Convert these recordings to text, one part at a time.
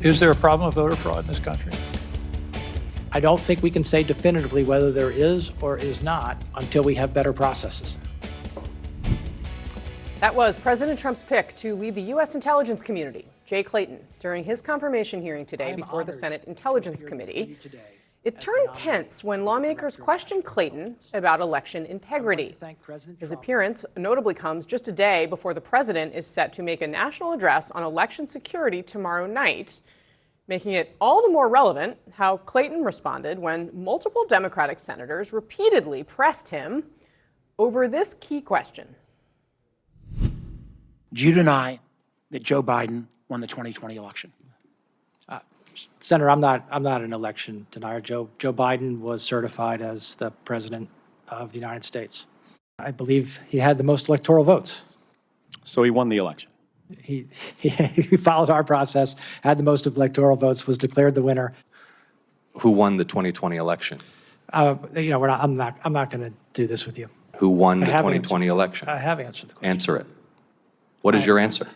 Is there a problem of voter fraud in this country? I don't think we can say definitively whether there is or is not until we have better processes. That was President Trump's pick to lead the U.S. intelligence community, Jay Clayton, during his confirmation hearing today before the Senate Intelligence Committee. It turned tense when lawmakers questioned Clayton about election integrity. His appearance notably comes just a day before the president is set to make a national address on election security tomorrow night, making it all the more relevant how Clayton responded when multiple Democratic senators repeatedly pressed him over this key question. Do you deny that Joe Biden won the 2020 election? Senator, I'm not an election denier. Joe Biden was certified as the president of the United States. I believe he had the most electoral votes. So he won the election. He followed our process, had the most electoral votes, was declared the winner. Who won the 2020 election? I'm not going to do this with you. Who won the 2020 election? I have answered the question. Answer it. What is your answer?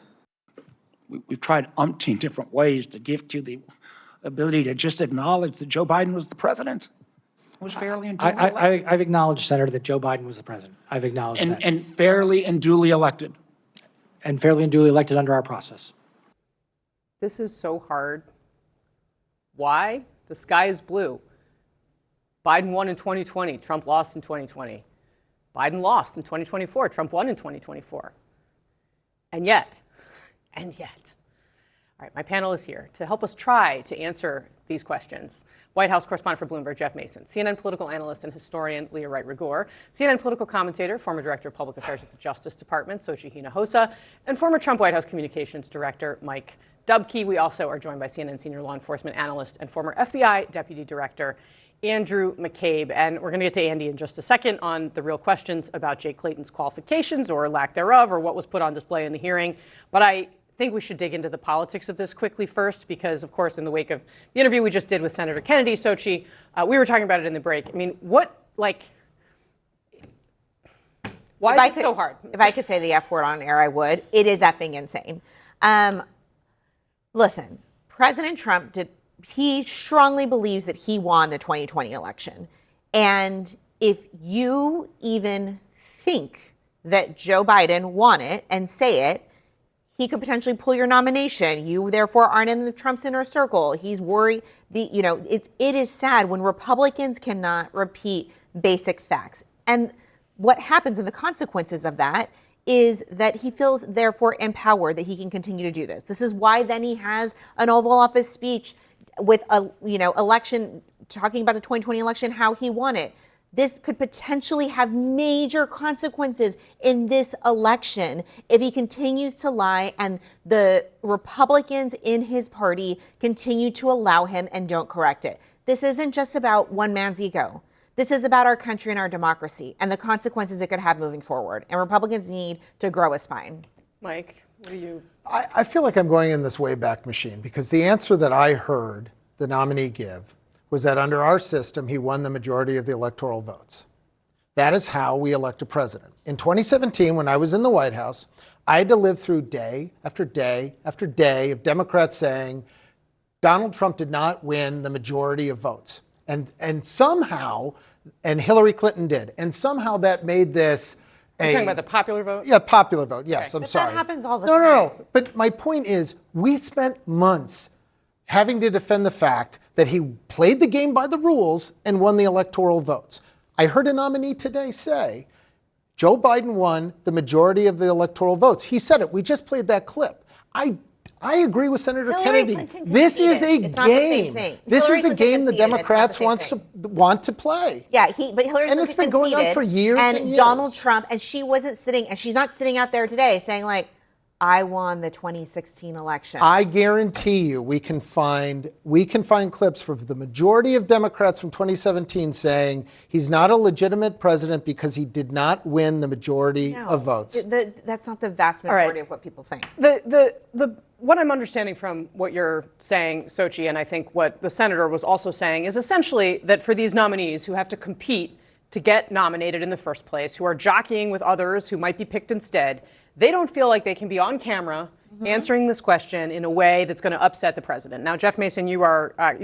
We've tried umpteen different ways to give you the ability to just acknowledge that Joe Biden was the president. It was fairly and duly elected. I've acknowledged, Senator, that Joe Biden was the president. I've acknowledged that. And fairly and duly elected. And fairly and duly elected under our process. This is so hard. Why? The sky is blue. Biden won in 2020. Trump lost in 2020. Biden lost in 2024. Trump won in 2024. And yet. All right, my panel is here to help us try to answer these questions. White House correspondent for Bloomberg, Jeff Mason, CNN political analyst and historian Leah Wright-Rigueur, CNN political commentator, former director of public affairs at the Justice Department, Xochitl Hinojosa, and former Trump White House communications director Mike Dubke. We also are joined by CNN senior law enforcement analyst and former FBI deputy director Andrew McCabe. And we're going to get to Andy in just a second on the real questions about Jay Clayton's qualifications or lack thereof, or what was put on display in the hearing. But I think we should dig into the politics of this quickly first, because, of course, in the wake of the interview we just did with Senator Kennedy, Xochitl, we were talking about it in the break. I mean, why is it so hard? If I could say the F word on air, I would. It is effing insane. Listen, President Trump he strongly believes that he won the 2020 election. And if you even think that Joe Biden won it and say it, he could potentially pull your nomination. You, therefore, aren't in the Trump's inner circle. He's worried. It is sad when Republicans cannot repeat basic facts. And what happens and the consequences of that is that he feels, therefore, empowered that he can continue to do this. This is why then he has an Oval Office speech with election, talking about the 2020 election, how he won it. This could potentially have major consequences in this election if he continues to lie and the Republicans in his party continue to allow him and don't correct it. This isn't just about one man's ego. This is about our country and our democracy and the consequences it could have moving forward. And Republicans need to grow a spine. Mike, what do you? I feel like I'm going in this Wayback Machine, because the answer that I heard the nominee give was that under our system, he won the majority of the electoral votes. That is how we elect a president. In 2017, when I was in the White House, I had to live through day after day after day of Democrats saying Donald Trump did not win the majority of votes. And somehow, and Hillary Clinton did, and somehow that made this You're talking about the popular vote? Yeah, popular vote, yes, Okay. I'm But sorry. that happens all the time. No. But my point is, we spent months having to defend the fact that he played the game by the rules and won the electoral votes. I heard a nominee today say, Joe Biden won the majority of the electoral votes. He said it. We just played that clip. I agree with Senator Hillary Kennedy. Clinton This is a conceded. It's not the same game. thing. This Hillary is a Clinton game the conceded. It's not the Democrats same want to play. Yeah, but Hillary And Clinton it's been going on conceded, for years and years. Donald Trump, and she wasn't sitting, and she's not sitting out there today saying like, I won the 2016 election. I guarantee you we can find clips for the majority of Democrats from 2017 saying he's not a legitimate president because he did not win the majority of votes. That's not the vast majority of what people think. What I'm understanding from what you're saying, Xochitl, and I think what the senator was also saying, is essentially that for these nominees who have to compete to get nominated in the first place, who are jockeying with others who might be picked instead, they don't feel like they can be on camera answering this question in a way that's going to upset the president. Now, Jeff Mason, you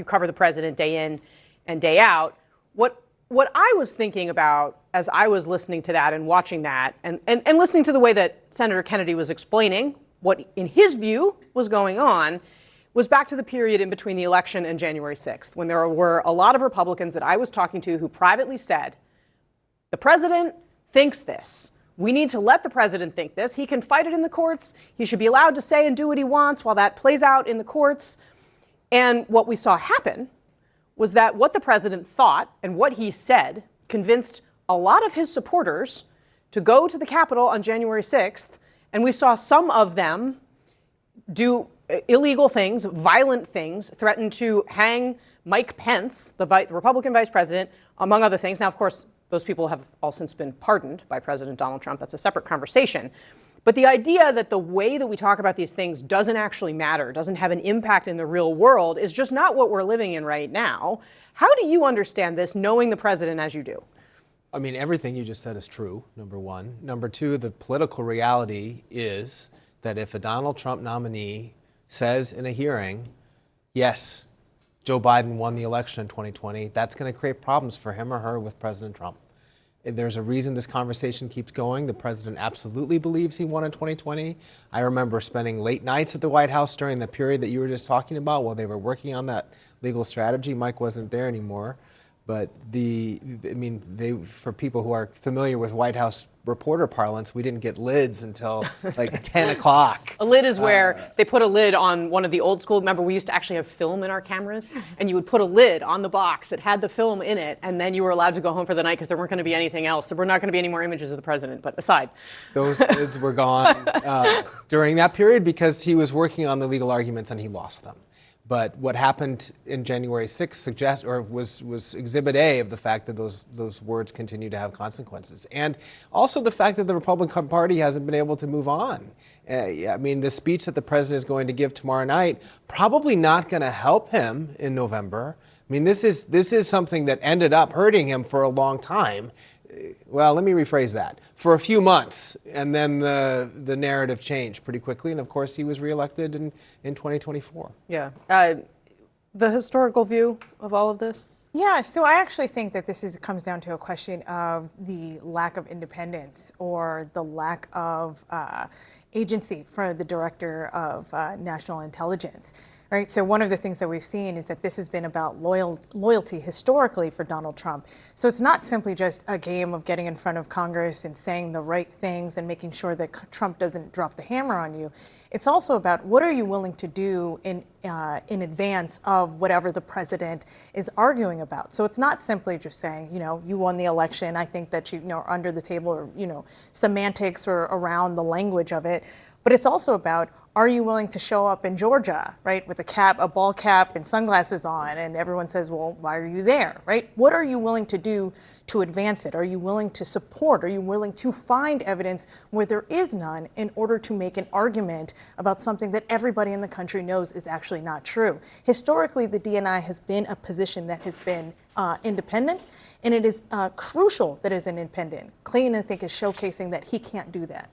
cover the president day in and day out. What I was thinking about as I was listening to that and watching that and listening to the way that Senator Kennedy was explaining what, in his view, was going on, was back to the period in between the election and January 6th, when there were a lot of Republicans that I was talking to who privately said, the president thinks this. We need to let the president think this. He can fight it in the courts. He should be allowed to say and do what he wants while that plays out in the courts. And what we saw happen was that what the president thought and what he said convinced a lot of his supporters to go to the Capitol on January 6th. And we saw some of them do illegal things, violent things, threaten to hang Mike Pence, the Republican vice president, among other things. Now, of course, those people have all since been pardoned by President Donald Trump. That's a separate conversation. But the idea that the way that we talk about these things doesn't actually matter, doesn't have an impact in the real world, is just not what we're living in right now. How do you understand this, knowing the president as you do? I mean, everything you just said is true, number one. Number two, the political reality is that if a Donald Trump nominee says in a hearing, yes, Joe Biden won the election in 2020, that's going to create problems for him or her with President Trump. There's a reason this conversation keeps going. The president absolutely believes he won in 2020. I remember spending late nights at the White House during the period that you were just talking about while they were working on that legal strategy. Mike wasn't there anymore. But for people who are familiar with White House reporter parlance, we didn't get lids until like 10 o'clock. A lid is where they put a lid on one of the old school. Remember, we used to actually have film in our cameras, and you would put a lid on the box that had the film in it, and then you were allowed to go home for the night because there weren't going to be anything else. There were not going to be any more images of the president, but aside. Those lids were gone during that period because he was working on the legal arguments and he lost them. But what happened in January 6th was Exhibit A of the fact that those words continue to have consequences. And also the fact that the Republican Party hasn't been able to move on. I mean, the speech that the president is going to give tomorrow night, probably not going to help him in November. I mean, this is something that ended up hurting him for a long time. Well, let me rephrase that. For a few months, and then the narrative changed pretty quickly, and of course he was reelected in 2024. Yeah. The historical view of all of this? Yeah, so I actually think that this comes down to a question of the lack of independence or the lack of agency for the director of national intelligence. Right, so one of the things that we've seen is that this has been about loyalty historically for Donald Trump. So it's not simply just a game of getting in front of Congress and saying the right things and making sure that Trump doesn't drop the hammer on you. It's also about what are you willing to do in advance of whatever the president is arguing about. So it's not simply just saying, you won the election. I think that are under the table or, semantics or around the language of it. But it's also about, are you willing to show up in Georgia, right, with a ball cap and sunglasses on, and everyone says, well, why are you there, right? What are you willing to do to advance it? Are you willing to support? Are you willing to find evidence where there is none in order to make an argument about something that everybody in the country knows is actually not true? Historically, the DNI has been a position that has been independent, and it is crucial that it is independent. Clinton, I think, is showcasing that he can't do that.